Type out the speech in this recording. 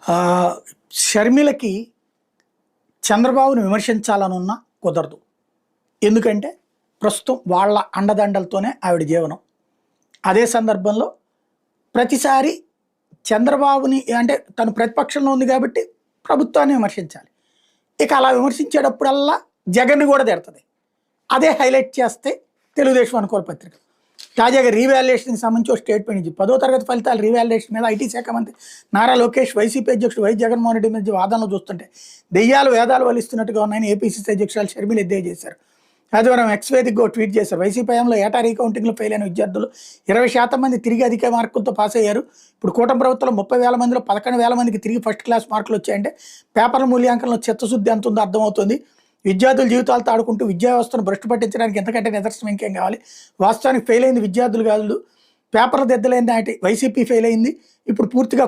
ఆహ్, షర్మిలకి చంద్రబాబుని విమర్శించాలనున్నా కుదరదు. ఎందుకంటే ప్రస్తుతం వాళ్ళ అండదండలతోనే ఆవిడ జీవనం. అదే సందర్భంలో ప్రతిసారి చంద్రబాబుని అంటే తను ప్రతిపక్షంలో ఉంది కాబట్టి ప్రభుత్వాన్ని విమర్శించాలి. ఇక అలా విమర్శించేటప్పుడల్లా జగన్‌ని కూడా తిడతది. అదే హైలైట్ చేస్తే తెలుగుదేశం అనుకూల పత్రిక. తాజాగా రీవాల్యుయేషన్‌కి సంబంధించి ఒక స్టేట్మెంట్ ఇచ్చింది. 10వ తరగతి ఫలితాల రీవాల్యుయేషన్ మీద ఐటీ శాఖ మంత్రి నారా లోకేష్, వైసీపీ అధ్యక్షుడు వై జగన్మోహన్ రెడ్డి మధ్య వాదనలు చూస్తుంటే దెయ్యాలు వేదాలు వలిస్తున్నట్టుగా ఉన్నాయని ఏపీసీసీ అధ్యక్షురాలు షర్మిల ఎద్దేవా చేశారు. ఆదివారం ఎక్స్ వేదికగా ఓ ట్వీట్ చేశారు. వైసీపీ హయాంలో ఏటా రీకౌంటింగ్‌లో ఫెయిల్ అయిన విద్యార్థులు 20% మంది తిరిగి అధిక మార్కులతో పాస్ అయ్యారు. ఇప్పుడు కూటమి ప్రభుత్వంలో 30,000 మందిలో 11,000 మందికి తిరిగి ఫస్ట్ క్లాస్ మార్కులు వచ్చాయంటే పేపర్ల మూల్యాంకనంలో చిత్తశుద్ధి ఎంత ఉందో అర్థమవుతుంది. విద్యార్థుల జీవితాలతో ఆడుకుంటూ విద్యా వ్యవస్థను భ్రష్టు పట్టించడానికి ఎంతకంటే నిదర్శనం ఇంకేం కావాలి. వాస్తవానికి ఫెయిల్ అయింది విద్యార్థులు కాదు, పేపర్లు దిద్దలేని నాటి వైసీపీ ఫెయిల్ అయింది. ఇప్పుడు పూర్తిగా